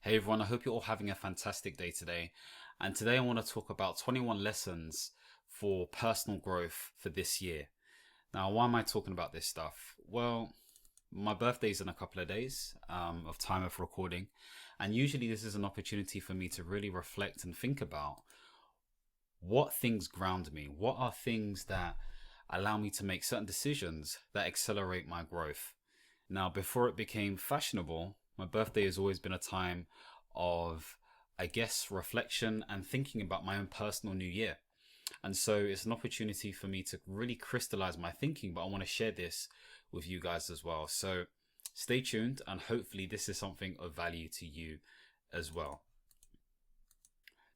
Hey everyone, I hope you're all having a fantastic day today. And today I want to talk about 21 lessons for personal growth for this year. Now, why am I talking about this stuff? Well, my birthday's in a couple of days of time of recording. And usually this is an opportunity for me to really reflect and think about what things ground me. What are things that allow me to make certain decisions that accelerate my growth? Now, before it became fashionable, my birthday has always been a time of, I guess, reflection and thinking about my own personal new year. And so it's an opportunity for me to really crystallize my thinking, but I want to share this with you guys as well. So stay tuned, and hopefully this is something of value to you as well.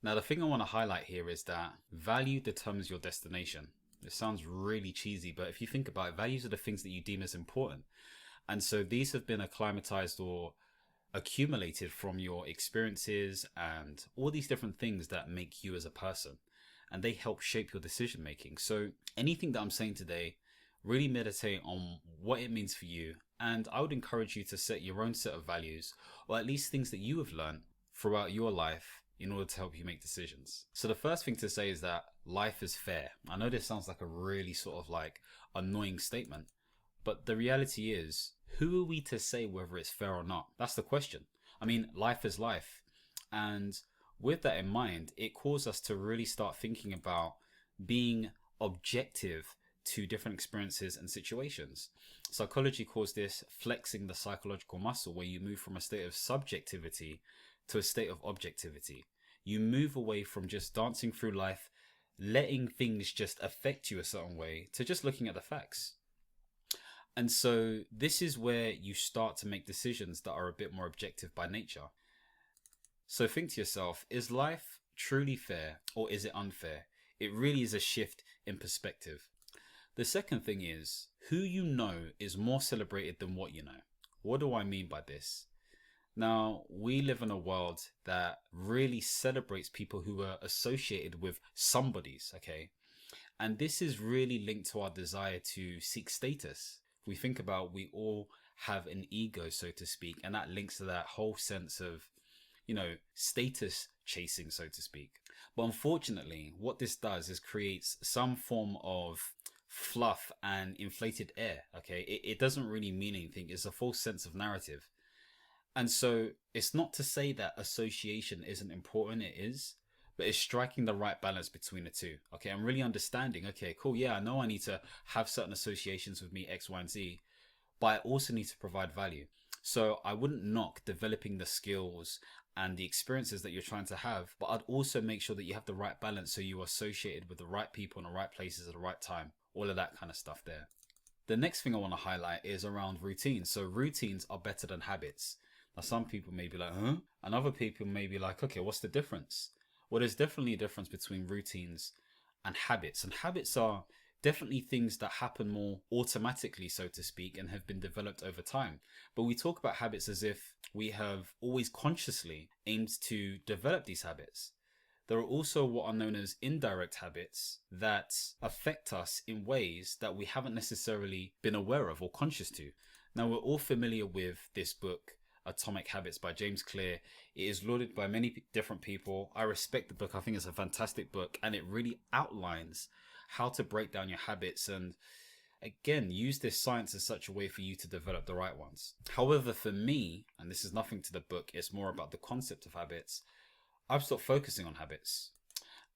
Now, the thing I want to highlight here is that value determines your destination. It sounds really cheesy, but if you think about it, values are the things that you deem as important. And so these have been acclimatized or accumulated from your experiences and all these different things that make you as a person, and they help shape your decision making. So anything that I'm saying today, really meditate on what it means for you, and I would encourage you to set your own set of values, or at least things that you have learned throughout your life in order to help you make decisions. So the first thing to say is that life is fair. I know this sounds like a really sort of like annoying statement, but the reality is, who are we to say whether it's fair or not? That's the question. I mean, life is life. And with that in mind, it calls us to really start thinking about being objective to different experiences and situations. Psychology calls this flexing the psychological muscle, where you move from a state of subjectivity to a state of objectivity. You move away from just dancing through life, letting things just affect you a certain way, to just looking at the facts. And so this is where you start to make decisions that are a bit more objective by nature. So think to yourself, is life truly fair or is it unfair? It really is a shift in perspective. The second thing is, who you know is more celebrated than what you know. What do I mean by this? Now, we live in a world that really celebrates people who are associated with somebodies, okay? And this is really linked to our desire to seek status. We think about, we all have an ego, so to speak, and that links to that whole sense of, status chasing, so to speak. But unfortunately, what this does is creates some form of fluff and inflated air, okay? It doesn't really mean anything. It's a false sense of narrative. And so it's not to say that association isn't important, it is, but it's striking the right balance between the two. Okay, I'm really understanding, okay, cool, yeah, I know I need to have certain associations with me, X, Y, and Z, but I also need to provide value. So I wouldn't knock developing the skills and the experiences that you're trying to have, but I'd also make sure that you have the right balance, so you're associated with the right people in the right places at the right time, all of that kind of stuff there. The next thing I want to highlight is around routines. So routines are better than habits. Now, some people may be like, huh? And other people may be like, okay, what's the difference? Well, there's definitely a difference between routines and habits. And habits are definitely things that happen more automatically, so to speak, and have been developed over time. But we talk about habits as if we have always consciously aimed to develop these habits. There are also what are known as indirect habits that affect us in ways that we haven't necessarily been aware of or conscious to. Now, we're all familiar with this book, Atomic Habits by James Clear. It is lauded by many different people. I respect the book. I think it's a fantastic book, and it really outlines how to break down your habits and, again, use this science in such a way for you to develop the right ones. However, for me, and this is nothing to the book, it's more about the concept of habits, I've stopped focusing on habits.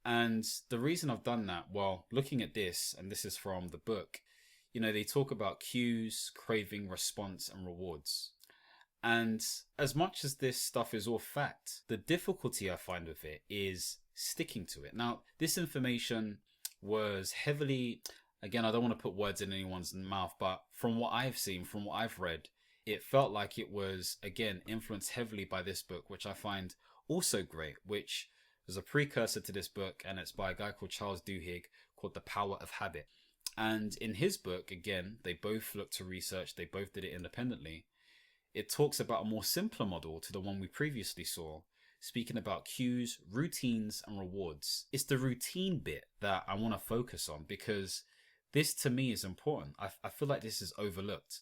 And the reason I've done that, well, looking at this, and this is from the book, they talk about cues, craving, response, and rewards. And as much as this stuff is all fact, the difficulty I find with it is sticking to it. Now, this information was heavily, again, I don't want to put words in anyone's mouth, but from what I've seen, from what I've read, it felt like it was, again, influenced heavily by this book, which I find also great, which is a precursor to this book, and it's by a guy called Charles Duhigg, called The Power of Habit. And in his book, again, they both looked to research, they both did it independently. It talks about a more simpler model to the one we previously saw, speaking about cues, routines, and rewards. It's the routine bit that I want to focus on, because this to me is important. I feel like this is overlooked.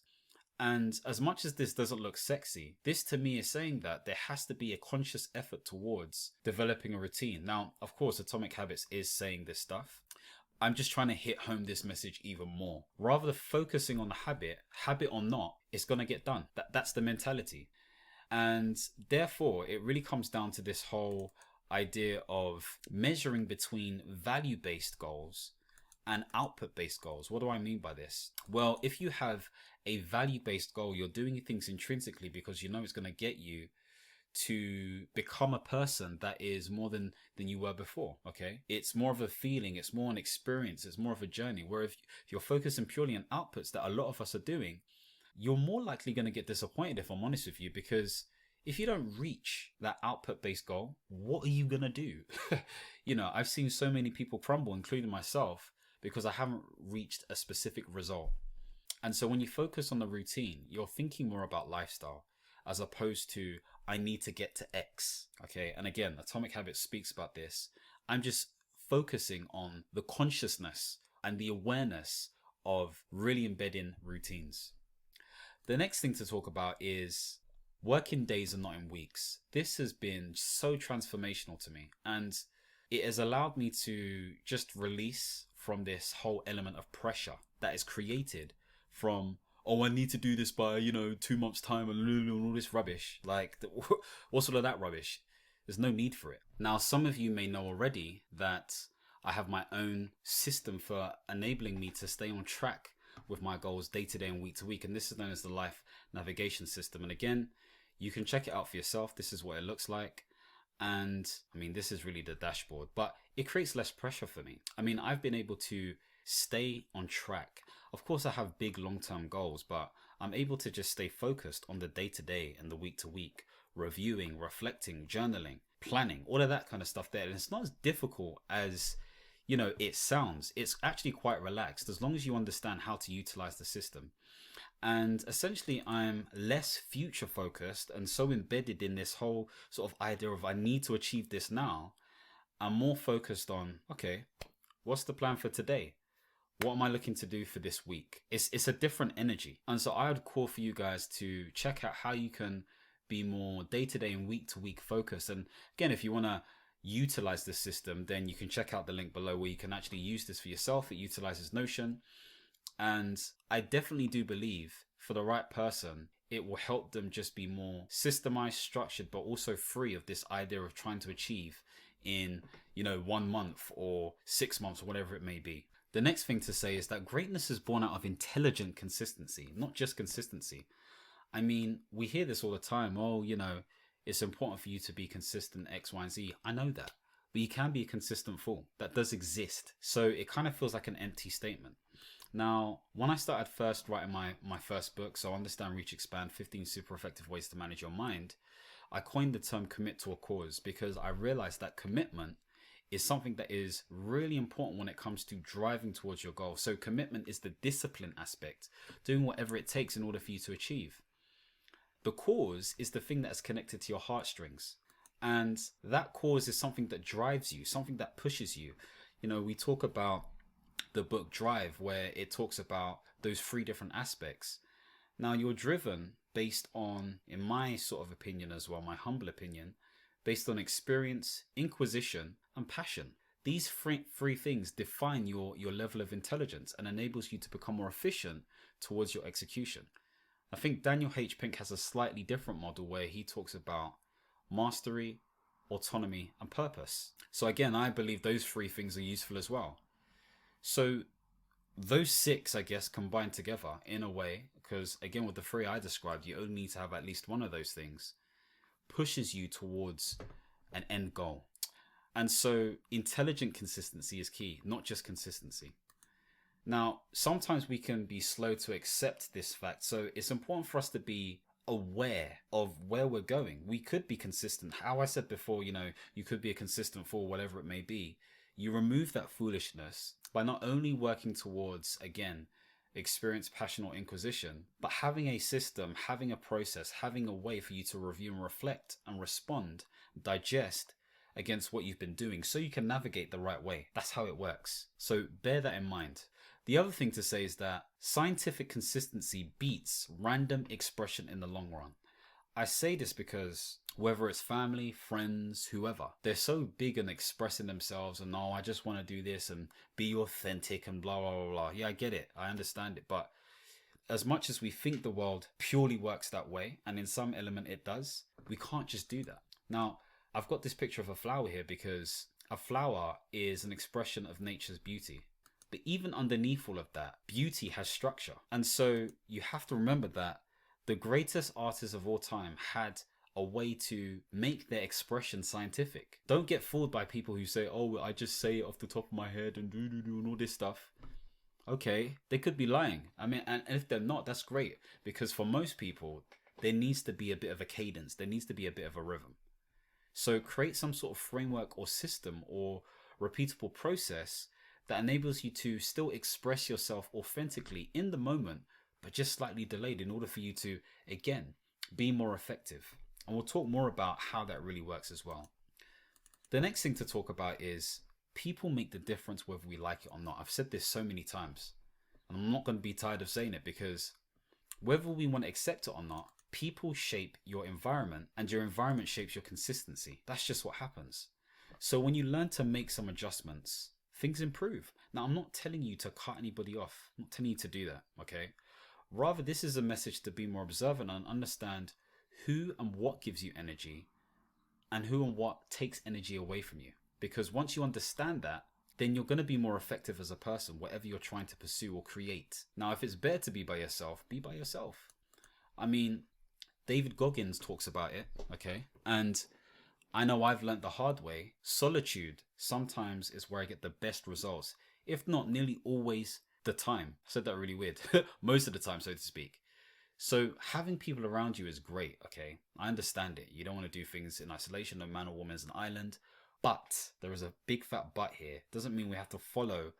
And as much as this doesn't look sexy, this to me is saying that there has to be a conscious effort towards developing a routine. Now, of course, Atomic Habits is saying this stuff. I'm just trying to hit home this message even more. Rather than focusing on the habit or not, it's going to get done. That's the mentality. And therefore, it really comes down to this whole idea of measuring between value-based goals and output-based goals. What do I mean by this? Well, if you have a value-based goal, you're doing things intrinsically because you know it's going to get you to become a person that is more than you were before. Okay, it's more of a feeling, it's more an experience, it's more of a journey. Where if you're focusing purely on outputs that a lot of us are doing, you're more likely going to get disappointed, if I'm honest with you, because if you don't reach that output based goal, what are you going to do? I've seen so many people crumble, including myself, because I haven't reached a specific result. And so when you focus on the routine, you're thinking more about lifestyle as opposed to I need to get to X. Okay. And again, Atomic Habits speaks about this. I'm just focusing on the consciousness and the awareness of really embedding routines. The next thing to talk about is working days and not in weeks. This has been so transformational to me, and it has allowed me to just release from this whole element of pressure that is created from, oh, I need to do this by, 2 months time and all this rubbish. Like, what's all of that rubbish? There's no need for it. Now, some of you may know already that I have my own system for enabling me to stay on track with my goals day to day and week to week. And this is known as the Life Navigation System. And again, you can check it out for yourself. This is what it looks like. And I mean, this is really the dashboard, but it creates less pressure for me. I mean, I've been able to stay on track. Of course, I have big long-term goals, but I'm able to just stay focused on the day-to-day and the week-to-week, reviewing, reflecting, journaling, planning, all of that kind of stuff there. And it's not as difficult as, it sounds. It's actually quite relaxed as long as you understand how to utilize the system. And essentially, I'm less future focused and so embedded in this whole sort of idea of I need to achieve this now. I'm more focused on, okay, what's the plan for today? What am I looking to do for this week? It's a different energy. And so I would call for you guys to check out how you can be more day-to-day and week-to-week focused. And again, if you want to utilize this system, then you can check out the link below where you can actually use this for yourself. It utilizes Notion. And I definitely do believe for the right person, it will help them just be more systemized, structured, but also free of this idea of trying to achieve in, 1 month or 6 months or whatever it may be. The next thing to say is that greatness is born out of intelligent consistency, not just consistency. I mean, we hear this all the time. Oh, it's important for you to be consistent X, Y, and Z. I know that, but you can be a consistent fool. That does exist. So it kind of feels like an empty statement. Now, when I started first writing my first book, so Understand, Reach, Expand, 15 Super Effective Ways to Manage Your Mind, I coined the term commit to a cause because I realized that commitment is something that is really important when it comes to driving towards your goal. So commitment is the discipline aspect, doing whatever it takes in order for you to achieve. The cause is the thing that is connected to your heartstrings. And that cause is something that drives you, something that pushes you. We talk about the book Drive, where it talks about those 3 different aspects. Now, you're driven based on, in my sort of opinion as well, my humble opinion, based on experience, inquisition, and passion. These 3 things define your level of intelligence and enables you to become more efficient towards your execution. I think Daniel H. Pink has a slightly different model where he talks about mastery, autonomy, and purpose. So again, I believe those 3 things are useful as well. So those 6, I guess, combined together in a way, because again, with the 3 I described, you only need to have at least one of those things, pushes you towards an end goal. And so intelligent consistency is key, not just consistency. Now, sometimes we can be slow to accept this fact. So it's important for us to be aware of where we're going. We could be consistent. How I said before, you could be a consistent fool, whatever it may be. You remove that foolishness by not only working towards, again, experience, passion, or inquisition, but having a system, having a process, having a way for you to review and reflect and respond, digest against what you've been doing so you can navigate the right way. That's how it works. So bear that in mind. The other thing to say is that scientific consistency beats random expression in the long run. I say this because whether it's family, friends, whoever, they're so big on expressing themselves and, oh, I just want to do this and be authentic and blah, blah, blah, blah. Yeah, I get it. I understand it. But as much as we think the world purely works that way, and in some element it does, we can't just do that. Now, I've got this picture of a flower here because a flower is an expression of nature's beauty. But even underneath all of that, beauty has structure. And so you have to remember that the greatest artists of all time had a way to make their expression scientific. Don't get fooled by people who say, oh, I just say it off the top of my head and and all this stuff. Okay, they could be lying. I mean, and if they're not, that's great. Because for most people, there needs to be a bit of a cadence. There needs to be a bit of a rhythm. So create some sort of framework or system or repeatable process that enables you to still express yourself authentically in the moment, but just slightly delayed in order for you to, again, be more effective. And we'll talk more about how that really works as well. The next thing to talk about is people make the difference whether we like it or not. I've said this so many times, and I'm not going to be tired of saying it, because whether we want to accept it or not, people shape your environment and your environment shapes your consistency. That's just what happens. So when you learn to make some adjustments, things improve. Now, I'm not telling you to cut anybody off. I'm not telling you to do that, okay? Rather, this is a message to be more observant and understand who and what gives you energy and who and what takes energy away from you. Because once you understand that, then you're going to be more effective as a person, whatever you're trying to pursue or create. Now, if it's better to be by yourself, be by yourself. I mean, David Goggins talks about it, okay? And I know I've learned the hard way. Solitude sometimes is where I get the best results, if not nearly always the time. I said that really weird. Most of the time, so to speak. So having people around you is great, okay? I understand it. You don't want to do things in isolation. No man or woman is an island. But there is a big fat but here. Doesn't mean we have to follow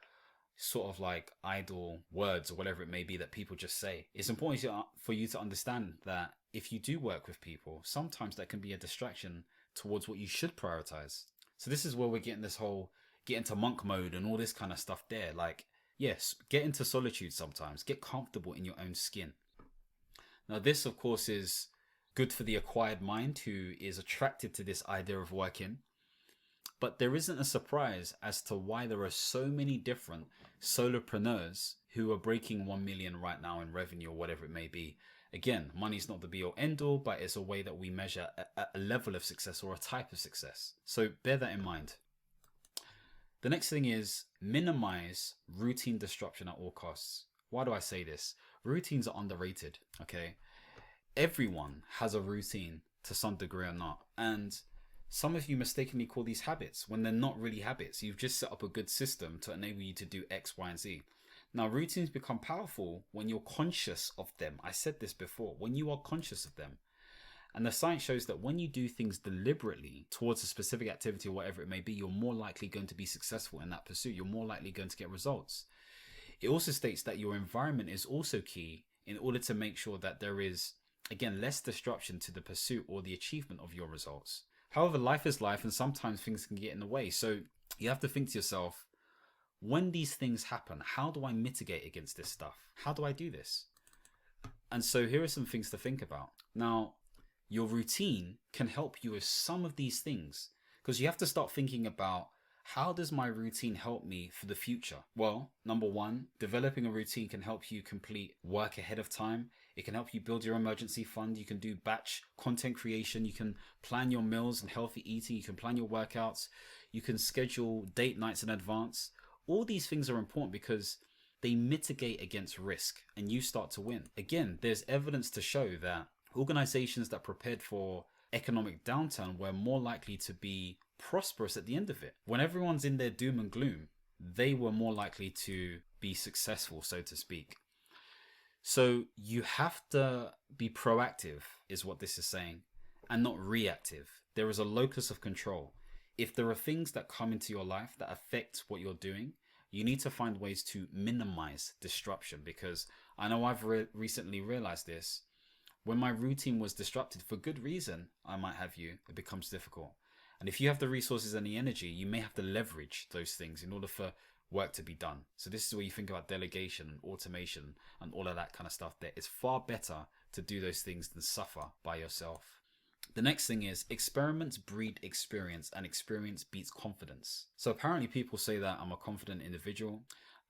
sort of like idle words or whatever it may be that people just say. It's important for you to understand that if you do work with people, sometimes that can be a distraction towards what you should prioritize. So this is where we're getting this whole get into monk mode and all this kind of stuff there. Like, yes, get into solitude sometimes. Get comfortable in your own skin. Now, this, of course, is good for the acquired mind who is attracted to this idea of working. But there isn't a surprise as to why there are so many different solopreneurs who are breaking 1 million right now in revenue or whatever it may be. Again, money's not the be all end all, but it's a way that we measure a level of success or a type of success. So bear that in mind. The next thing is minimize routine disruption at all costs. Why do I say this? Routines are underrated, okay? Everyone has a routine to some degree or not. And some of you mistakenly call these habits when they're not really habits. You've just set up a good system to enable you to do X, Y, and Z. Now, routines become powerful when you're conscious of them. I said this before, when you are conscious of them. And the science shows that when you do things deliberately towards a specific activity or whatever it may be, you're more likely going to be successful in that pursuit. You're more likely going to get results. It also states that your environment is also key in order to make sure that there is, again, less disruption to the pursuit or the achievement of your results. However, life is life and sometimes things can get in the way. So you have to think to yourself, when these things happen, how do I mitigate against this stuff? How do I do this? And so here are some things to think about. Now, your routine can help you with some of these things because you have to start thinking about, how does my routine help me for the future? Well, number one, developing a routine can help you complete work ahead of time. It can help you build your emergency fund. You can do batch content creation. You can plan your meals and healthy eating. You can plan your workouts. You can schedule date nights in advance. All these things are important because they mitigate against risk and you start to win. Again, there's evidence to show that organizations that prepared for economic downturn were more likely to be prosperous at the end of it. When everyone's in their doom and gloom, they were more likely to be successful, so to speak. So you have to be proactive, is what this is saying, and not reactive. There is a locus of control. If there are things that come into your life that affect what you're doing, you need to find ways to minimize disruption, because I know I've recently realized this. When my routine was disrupted for good reason, I might have you, it becomes difficult. And if you have the resources and the energy, you may have to leverage those things in order for work to be done. So this is where you think about delegation and automation and all of that kind of stuff. That it's far better to do those things than suffer by yourself. The next thing is experiments breed experience, and experience beats confidence. So apparently people say that I'm a confident individual,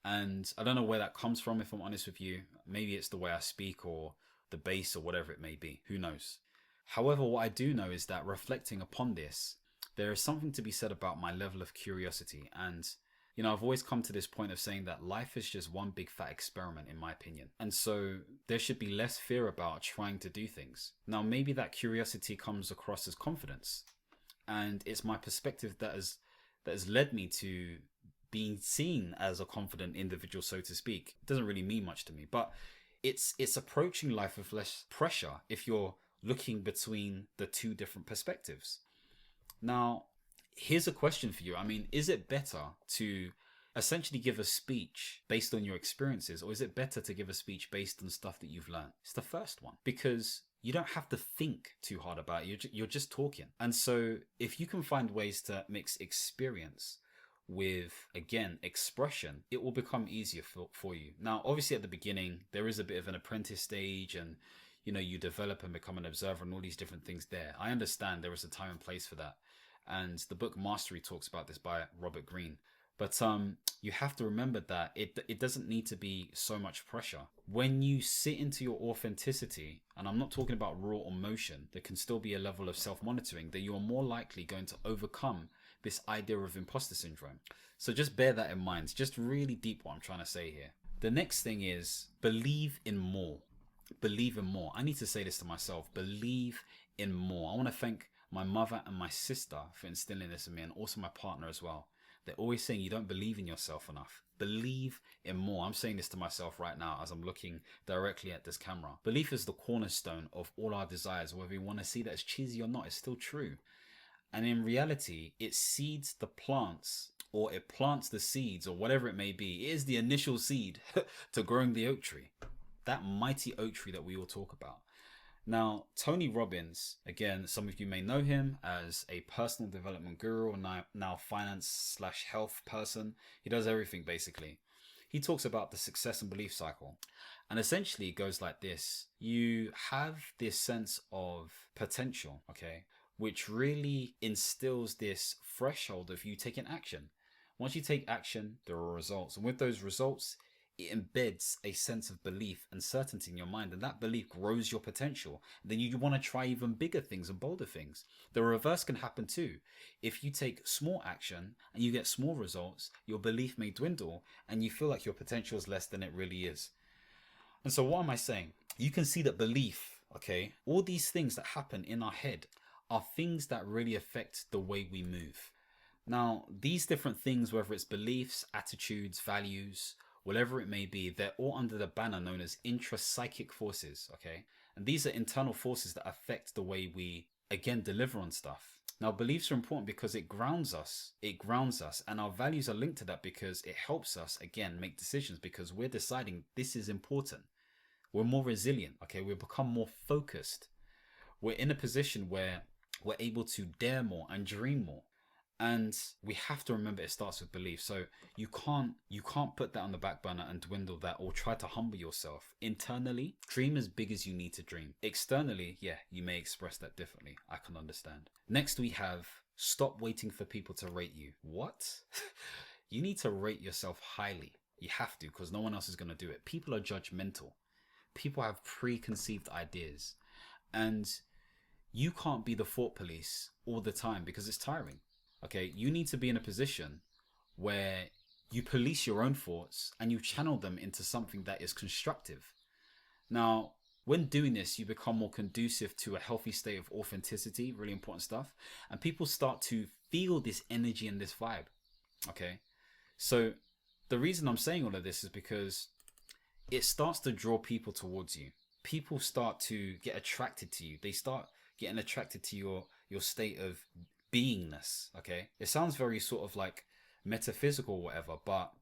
and I don't know where that comes from, if I'm honest with you. Maybe it's the way I speak or the base or whatever it may be. Who knows? However, what I do know is that reflecting upon this, there is something to be said about my level of curiosity. And I've always come to this point of saying that life is just one big fat experiment, in my opinion. And so there should be less fear about trying to do things. Now, maybe that curiosity comes across as confidence. And it's my perspective that has led me to being seen as a confident individual, so to speak. It doesn't really mean much to me, but it's approaching life with less pressure if you're looking between the two different perspectives. Now, here's a question for you. I mean, is it better to essentially give a speech based on your experiences, or is it better to give a speech based on stuff that you've learned? It's the first one, because you don't have to think too hard about it. You're just talking. And so if you can find ways to mix experience with, again, expression, it will become easier for you. Now, obviously at the beginning, there is a bit of an apprentice stage, and you develop and become an observer and all these different things there. I understand there is a time and place for that. And the book Mastery talks about this by Robert Greene. But you have to remember that it doesn't need to be so much pressure. When you sit into your authenticity, and I'm not talking about raw emotion, there can still be a level of self-monitoring, that you are more likely going to overcome this idea of imposter syndrome. So just bear that in mind. It's just really deep what I'm trying to say here. The next thing is believe in more. Believe in more. I need to say this to myself. Believe in more. I want to thank my mother and my sister for instilling this in me, and also my partner as well. They're always saying you don't believe in yourself enough. Believe in more. I'm saying this to myself right now as I'm looking directly at this camera. Belief is the cornerstone of all our desires. Whether you want to see that as cheesy or not, it's still true. And in reality, it seeds the plants, or it plants the seeds, or whatever it may be. It is the initial seed to growing the oak tree. That mighty oak tree that we all talk about. Now, Tony Robbins, again, some of you may know him as a personal development guru, or now finance/health person. He does everything basically. He talks about the success and belief cycle. And essentially it goes like this. You have this sense of potential, okay, which really instills this threshold of you taking action. Once you take action, there are results. And with those results, it embeds a sense of belief and certainty in your mind, and that belief grows your potential. Then you want to try even bigger things and bolder things. The reverse can happen too. If you take small action and you get small results, your belief may dwindle and you feel like your potential is less than it really is. And so what am I saying? You can see that belief, okay, all these things that happen in our head are things that really affect the way we move. Now, these different things, whether it's beliefs, attitudes, values, whatever it may be, they're all under the banner known as intrapsychic forces, okay? And these are internal forces that affect the way we, again, deliver on stuff. Now, beliefs are important because it grounds us. It grounds us. And our values are linked to that because it helps us, again, make decisions, because we're deciding this is important. We're more resilient, okay? We become more focused. We're in a position where we're able to dare more and dream more. And we have to remember it starts with belief. So you can't put that on the back burner and dwindle that, or try to humble yourself. Internally, dream as big as you need to dream. Externally, yeah, you may express that differently. I can understand. Next, we have stop waiting for people to rate you. What? You need to rate yourself highly. You have to, because no one else is going to do it. People are judgmental. People have preconceived ideas. And you can't be the thought police all the time because it's tiring. Okay, you need to be in a position where you police your own thoughts and you channel them into something that is constructive. Now, when doing this, you become more conducive to a healthy state of authenticity, really important stuff. And people start to feel this energy and this vibe. Okay, so the reason I'm saying all of this is because it starts to draw people towards you. People start to get attracted to you. They start getting attracted to your state of beingness. Okay, it sounds very sort of like metaphysical or whatever, but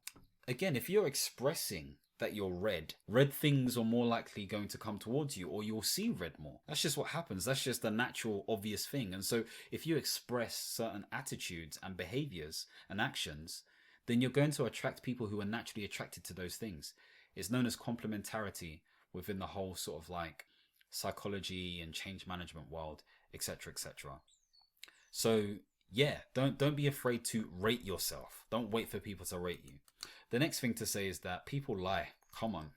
again, if you're expressing that you're red things are more likely going to come towards you, or you'll see red more. That's just what happens. That's just a natural, obvious thing. And so if you express certain attitudes and behaviors and actions, then you're going to attract people who are naturally attracted to those things. It's known as complementarity within the whole sort of like psychology and change management world, etc., etc. So yeah, don't be afraid to rate yourself. Don't wait for people to rate you. The next thing to say is that people lie. Come on.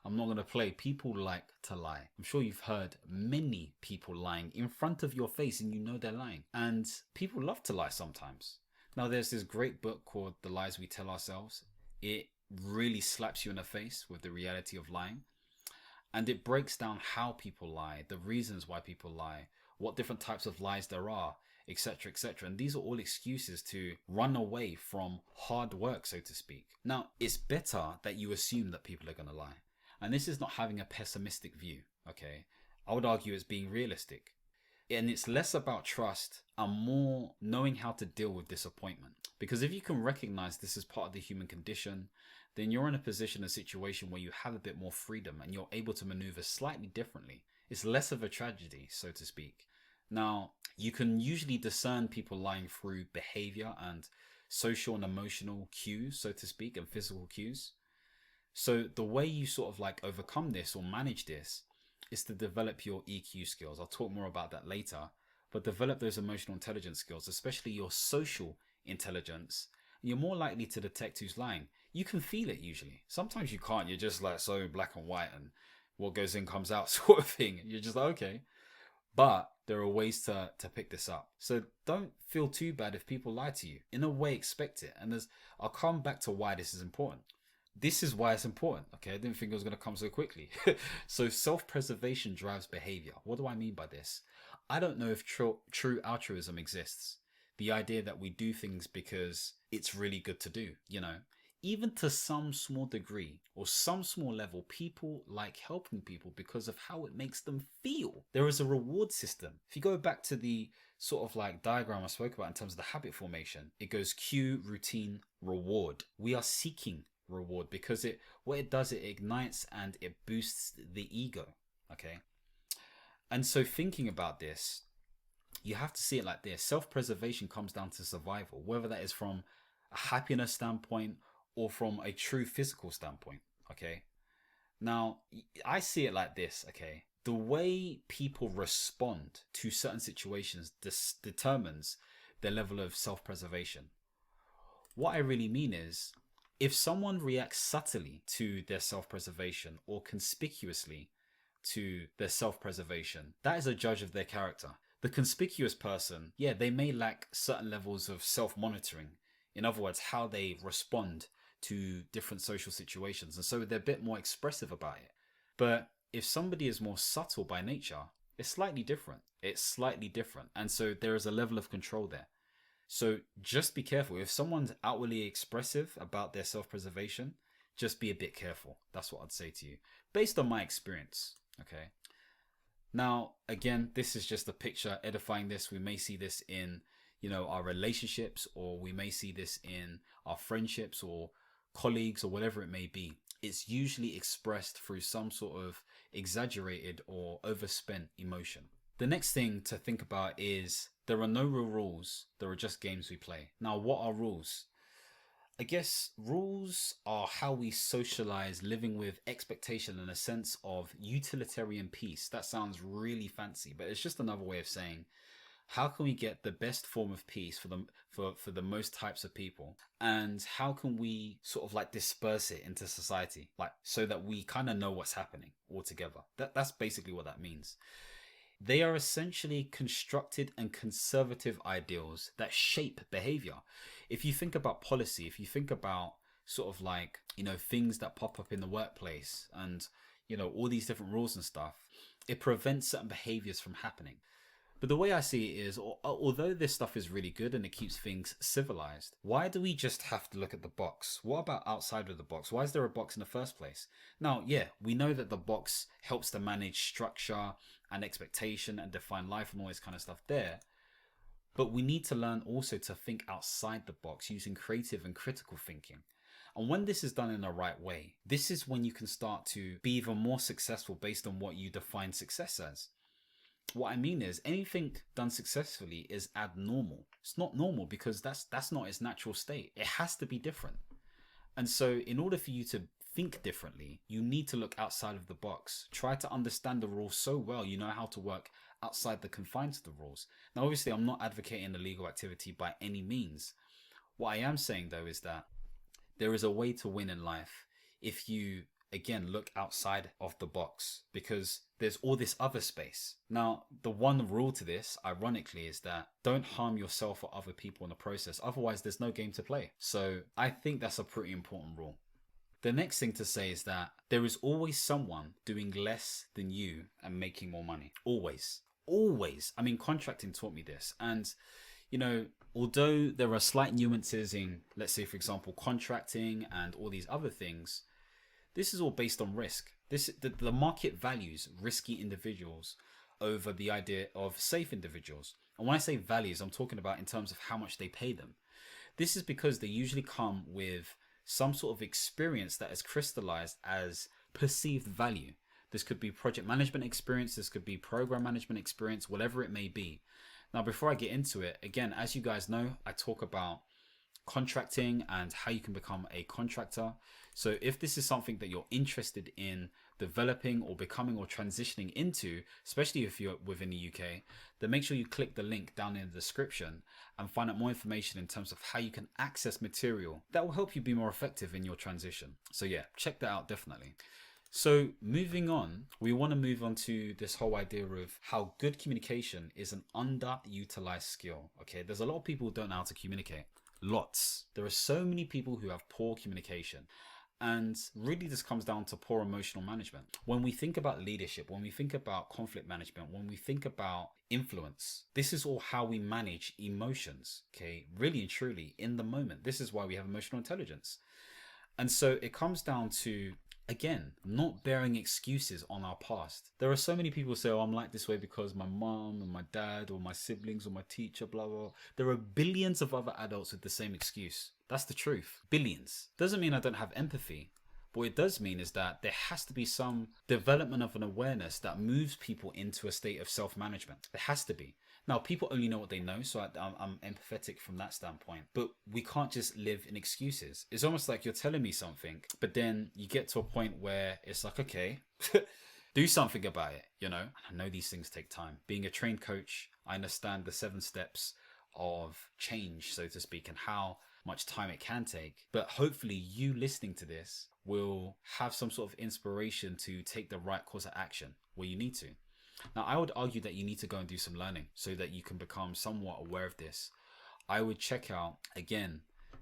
I'm not going to play. People like to lie. I'm sure you've heard many people lying in front of your face and you know they're lying. And people love to lie sometimes. Now, there's this great book called The Lies We Tell Ourselves. It really slaps you in the face with the reality of lying. And it breaks down how people lie, the reasons why people lie, what different types of lies there are, etc., etc. And these are all excuses to run away from hard work, so to speak. Now, it's better that you assume that people are going to lie. And this is not having a pessimistic view, okay? I would argue it's being realistic. And it's less about trust and more knowing how to deal with disappointment. Because if you can recognize this as part of the human condition, then you're in a position, a situation where you have a bit more freedom and you're able to maneuver slightly differently. It's less of a tragedy, so to speak. Now, you can usually discern people lying through behavior and social and emotional cues, so to speak, and physical cues. So the way you sort of like overcome this or manage this is to develop your EQ skills. I'll talk more about that later, but develop those emotional intelligence skills, especially your social intelligence. You're more likely to detect who's lying. You can feel it usually. Sometimes you can't. You're just like so black and white and what goes in comes out sort of thing. You're just like, okay. But there are ways to pick this up. So don't feel too bad if people lie to you. In a way, expect it. And I'll come back to why this is important. This is why it's important. Okay, I didn't think it was going to come so quickly. So self-preservation drives behavior. What do I mean by this? I don't know if true altruism exists. The idea that we do things because it's really good to do, you know. Even to some small degree or some small level, people like helping people because of how it makes them feel. There is a reward system. If you go back to the sort of like diagram I spoke about in terms of the habit formation, it goes cue, routine, reward. We are seeking reward because what it does, it ignites and it boosts the ego. Okay. And so thinking about this, you have to see it like this. Self-preservation comes down to survival, whether that is from a happiness standpoint or from a true physical standpoint, okay? Now, I see it like this, okay? The way people respond to certain situations determines their level of self-preservation. What I really mean is, if someone reacts subtly to their self-preservation or conspicuously to their self-preservation, that is a judge of their character. The conspicuous person, yeah, they may lack certain levels of self-monitoring. In other words, how they respond to different social situations. And so they're a bit more expressive about it. But if somebody is more subtle by nature, it's slightly different. It's slightly different. And so there is a level of control there. So just be careful. If someone's outwardly expressive about their self-preservation, just be a bit careful. That's what I'd say to you, based on my experience. Okay. Now, again, this is just a picture edifying this. We may see this in, our relationships, or we may see this in our friendships or colleagues or whatever it may be. It's usually expressed through some sort of exaggerated or overspent emotion. The next thing to think about is there are no real rules. There are just games we play. Now, what are rules? I guess rules are how we socialize, living with expectation and a sense of utilitarian peace. That sounds really fancy, but it's just another way of saying, how can we get the best form of peace for the most types of people? And how can we sort of like disperse it into society, like so that we kind of know what's happening altogether? That's basically what that means. They are essentially constructed and conservative ideals that shape behavior. If you think about policy, if you think about sort of like, things that pop up in the workplace and, all these different rules and stuff, it prevents certain behaviors from happening. But the way I see it is, although this stuff is really good and it keeps things civilized, why do we just have to look at the box? What about outside of the box? Why is there a box in the first place? Now, yeah, we know that the box helps to manage structure and expectation and define life and all this kind of stuff there. But we need to learn also to think outside the box using creative and critical thinking. And when this is done in the right way, this is when you can start to be even more successful based on what you define success as. What I mean is anything done successfully is abnormal. It's not normal because that's not its natural state. It has to be different. And so in order for you to think differently, you need to look outside of the box. Try to understand the rules so well you know how to work outside the confines of the rules. Now obviously I'm not advocating illegal activity by any means. What I am saying though is that there is a way to win in life if you again look outside of the box, because there's all this other space. Now the one rule to this ironically is that don't harm yourself or other people in the process, otherwise there's no game to play. So I think that's a pretty important rule. The next thing to say is that there is always someone doing less than you and making more money. Always. I mean, contracting taught me this. And you know, although there are slight nuances in, let's say for example, contracting and all these other things, this is all based on risk. The market values risky individuals over the idea of safe individuals. And when I say values, I'm talking about in terms of how much they pay them. This is because they usually come with some sort of experience that is crystallized as perceived value. This could be project management experience, this could be program management experience, whatever it may be. Now, before I get into it, again, as you guys know, I talk about contracting and how you can become a contractor. So if this is something that you're interested in developing or becoming or transitioning into, especially if you're within the UK, then make sure you click the link down in the description and find out more information in terms of how you can access material that will help you be more effective in your transition. So yeah, check that out definitely. So moving on, we want to move on to this whole idea of how good communication is an underutilized skill. Okay, there's a lot of people who don't know how to communicate. Lots. There are so many people who have poor communication. And really this comes down to poor emotional management. When we think about leadership, when we think about conflict management, when we think about influence, this is all how we manage emotions, okay? Really and truly in the moment. This is why we have emotional intelligence. And so it comes down to, again, not bearing excuses on our past. There are so many people who say, oh, I'm like this way because my mom and my dad or my siblings or my teacher, blah, blah, blah. There are billions of other adults with the same excuse. That's the truth. Billions. Doesn't mean I don't have empathy. But what it does mean is that there has to be some development of an awareness that moves people into a state of self-management. There has to be. Now, people only know what they know, so I'm empathetic from that standpoint. But we can't just live in excuses. It's almost like you're telling me something, but then you get to a point where it's like, okay, do something about it, you know? I know these things take time. Being a trained coach, I understand the 7 steps of change, so to speak, and how much time it can take. But hopefully you listening to this will have some sort of inspiration to take the right course of action where you need to. Now, I would argue that you need to go and do some learning so that you can become somewhat aware of this. I would check out, again,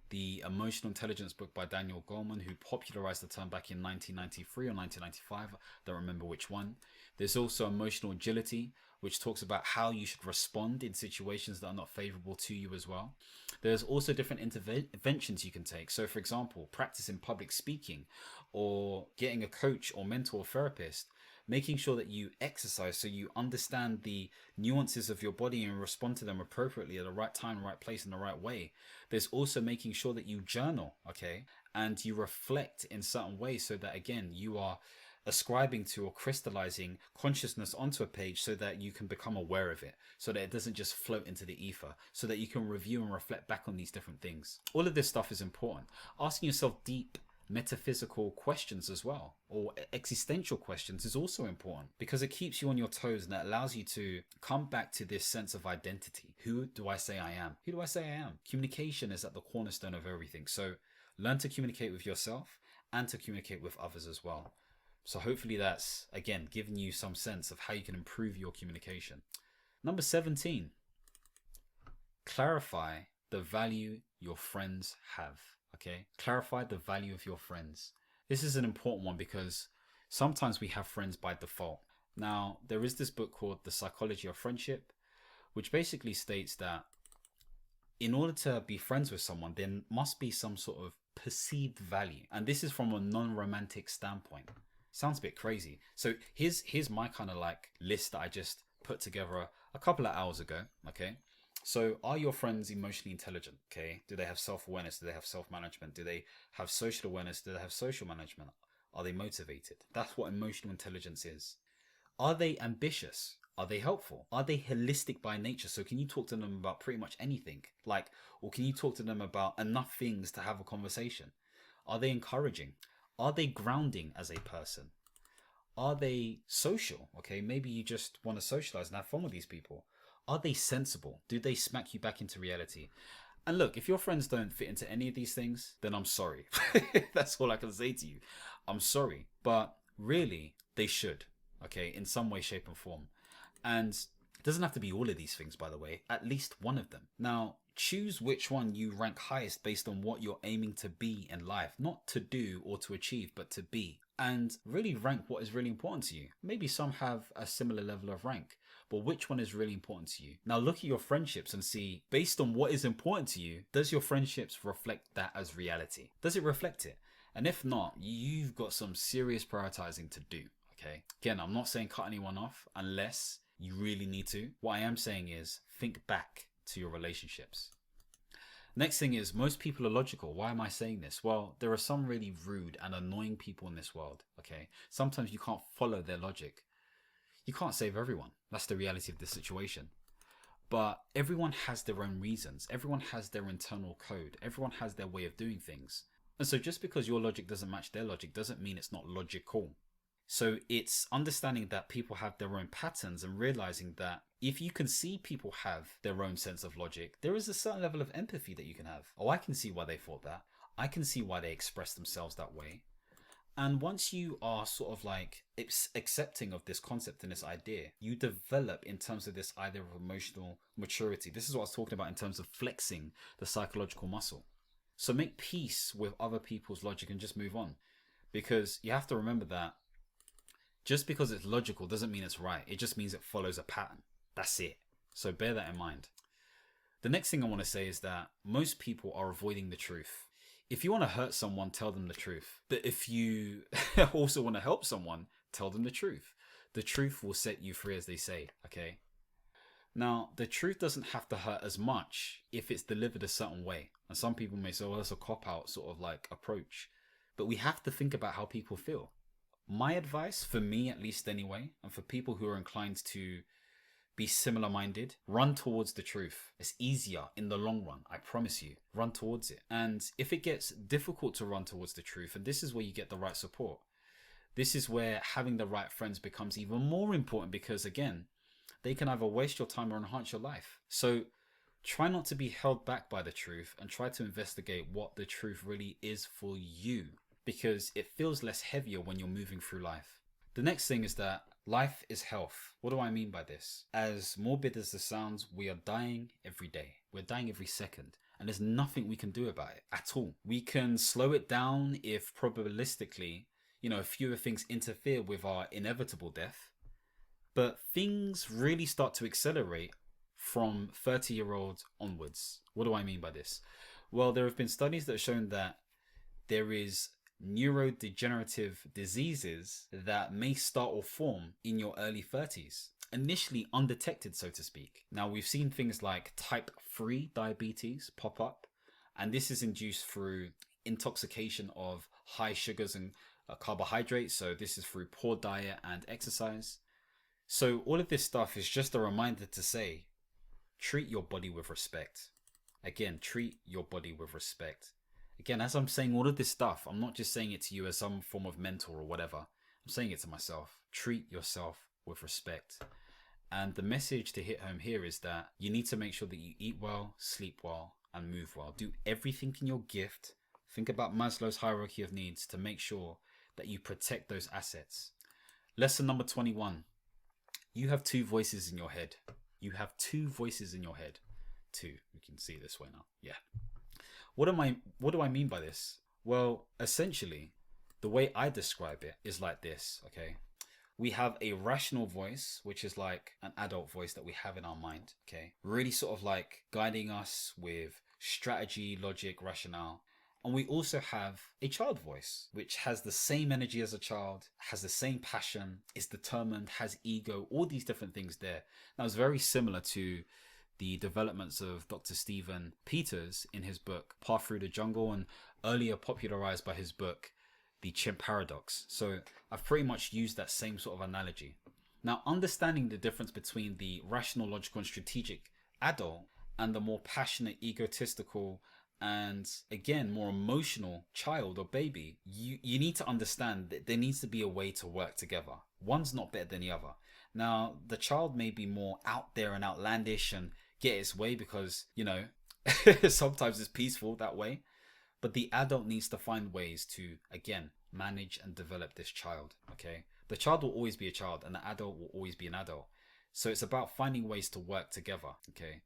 the Emotional Intelligence book by Daniel Goleman, who popularized the term back in 1993 or 1995. I don't remember which one. There's also Emotional Agility, which talks about how you should respond in situations that are not favorable to you as well. There's also different interventions you can take. So, for example, practicing public speaking or getting a coach or mentor or therapist, making sure that you exercise so you understand the nuances of your body and respond to them appropriately at the right time, right place, in the right way. There's also making sure that you journal, okay, and you reflect in certain ways so that, again, you are ascribing to or crystallizing consciousness onto a page so that you can become aware of it, so that it doesn't just float into the ether, so that you can review and reflect back on these different things. All of this stuff is important. Asking yourself deep metaphysical questions as well, or existential questions, is also important because it keeps you on your toes and it allows you to come back to this sense of identity. Who do I say I am? Who do I say I am? Communication is at the cornerstone of everything. So learn to communicate with yourself and to communicate with others as well. So hopefully that's, again, giving you some sense of how you can improve your communication. Number 17, clarify the value your friends have. Okay, clarify the value of your friends. This is an important one because sometimes we have friends by default. Now, there is this book called The Psychology of Friendship, which basically states that in order to be friends with someone, there must be some sort of perceived value. And this is from a non-romantic standpoint. Sounds a bit crazy. So here's my kind of like list that I just put together a couple of hours ago. Okay. So are your friends emotionally intelligent? Okay. Do they have self-awareness? Do they have self-management? Do they have social awareness? Do they have social management? Are they motivated? That's what emotional intelligence is. Are they ambitious? Are they helpful? Are they holistic by nature? So can you talk to them about pretty much anything? Like, or can you talk to them about enough things to have a conversation? Are they encouraging? Are they grounding as a person? Are they social? Okay, maybe you just want to socialize and have fun with these people. Are they sensible? Do they smack you back into reality? And look, if your friends don't fit into any of these things, then I'm sorry. That's all I can say to you. I'm sorry. But really, they should, okay, in some way, shape, and form. And it doesn't have to be all of these things, by the way, at least one of them. Now, choose which one you rank highest based on what you're aiming to be in life, not to do or to achieve, but to be. And really rank what is really important to you. Maybe some have a similar level of rank, but which one is really important to you? Now look at your friendships and see, based on what is important to you, does your friendships reflect that as reality? Does it reflect it? And if not, you've got some serious prioritizing to do, okay? Again, I'm not saying cut anyone off unless you really need to. What I am saying is think back to your relationships. Next thing is, most people are logical. Why am I saying this? Well, there are some really rude and annoying people in this world, okay? Sometimes you can't follow their logic. You can't save everyone. That's the reality of the situation. But everyone has their own reasons. Everyone has their internal code. Everyone has their way of doing things. And so just because your logic doesn't match their logic doesn't mean it's not logical. So it's understanding that people have their own patterns and realizing that if you can see people have their own sense of logic, there is a certain level of empathy that you can have. Oh, I can see why they thought that. I can see why they express themselves that way. And once you are sort of like accepting of this concept and this idea, you develop in terms of this idea of emotional maturity. This is what I was talking about in terms of flexing the psychological muscle. So make peace with other people's logic and just move on. Because you have to remember that just because it's logical doesn't mean it's right. It just means it follows a pattern. That's it. So bear that in mind. The next thing I want to say is that most people are avoiding the truth. If you want to hurt someone, tell them the truth. But if you also want to help someone, tell them the truth. The truth will set you free, as they say, okay? Now, the truth doesn't have to hurt as much if it's delivered a certain way. And some people may say, well, that's a cop-out sort of like approach. But we have to think about how people feel. My advice, for me at least anyway, and for people who are inclined to be similar-minded, run towards the truth. It's easier in the long run, I promise you. Run towards it. And if it gets difficult to run towards the truth, and this is where you get the right support, this is where having the right friends becomes even more important because, again, they can either waste your time or enhance your life. So try not to be held back by the truth and try to investigate what the truth really is for you, because it feels less heavier when you're moving through life. The next thing is that life is health. What do I mean by this? As morbid as this sounds, we are dying every day. We're dying every second. And there's nothing we can do about it at all. We can slow it down if probabilistically, fewer things interfere with our inevitable death. But things really start to accelerate from 30-year-olds onwards. What do I mean by this? Well, there have been studies that have shown that there is neurodegenerative diseases that may start or form in your early 30s, initially undetected, so to speak. Now, we've seen things like type 3 diabetes pop up, and this is induced through intoxication of high sugars and carbohydrates. So this is through poor diet and exercise. So all of this stuff is just a reminder to say, treat your body with respect. Again, treat your body with respect. Again, as I'm saying all of this stuff, I'm not just saying it to you as some form of mentor or whatever. I'm saying it to myself. Treat yourself with respect. And the message to hit home here is that you need to make sure that you eat well, sleep well, and move well. Do everything in your gift. Think about Maslow's hierarchy of needs to make sure that you protect those assets. Lesson number 21. You have two voices in your head. You have two voices in your head. Two. We can see it this way now. Yeah. What do I mean by this? Well, essentially, the way I describe it is like this, okay? We have a rational voice, which is like an adult voice that we have in our mind, okay? Really sort of like guiding us with strategy, logic, rationale. And we also have a child voice, which has the same energy as a child, has the same passion, is determined, has ego, all these different things there. Now, it's very similar to the developments of Dr. Stephen Peters in his book, Path Through the Jungle, and earlier popularized by his book, The Chimp Paradox. So I've pretty much used that same sort of analogy. Now, understanding the difference between the rational, logical, and strategic adult and the more passionate, egotistical, and again, more emotional child or baby, you need to understand that there needs to be a way to work together. One's not better than the other. Now, the child may be more out there and outlandish and get its way because, sometimes it's peaceful that way. But the adult needs to find ways to, again, manage and develop this child, okay? The child will always be a child and the adult will always be an adult. So it's about finding ways to work together, okay?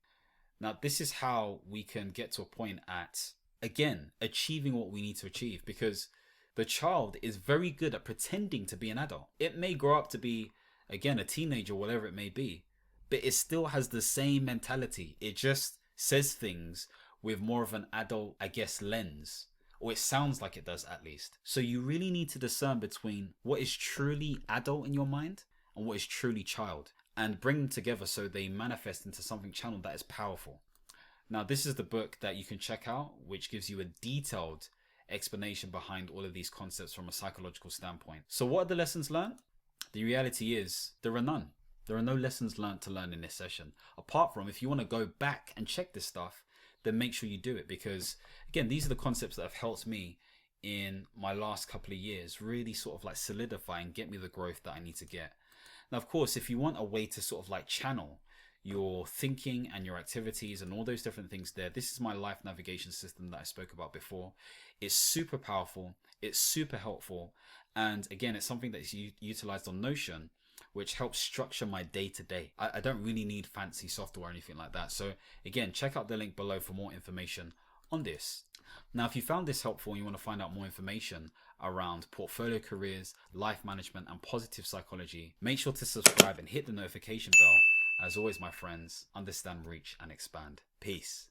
Now, this is how we can get to a point at, again, achieving what we need to achieve, because the child is very good at pretending to be an adult. It may grow up to be, again, a teenager, whatever it may be, but it still has the same mentality. It just says things with more of an adult, I guess, lens, or it sounds like it does at least. So you really need to discern between what is truly adult in your mind and what is truly child, and bring them together so they manifest into something channeled that is powerful. Now, this is the book that you can check out, which gives you a detailed explanation behind all of these concepts from a psychological standpoint. So what are the lessons learned? The reality is there are none. There are no lessons learned to learn in this session, apart from if you want to go back and check this stuff, then make sure you do it, because again, these are the concepts that have helped me in my last couple of years really sort of like solidify and get me the growth that I need to get. Now, of course, if you want a way to sort of like channel your thinking and your activities and all those different things there, this is my life navigation system that I spoke about before. It's super powerful, it's super helpful, and again, it's something that is utilized on Notion, which helps structure my day-to-day. I don't really need fancy software or anything like that. So again, check out the link below for more information on this. Now, if you found this helpful and you want to find out more information around portfolio careers, life management, and positive psychology, make sure to subscribe and hit the notification bell. As always, my friends, understand, reach, and expand. Peace.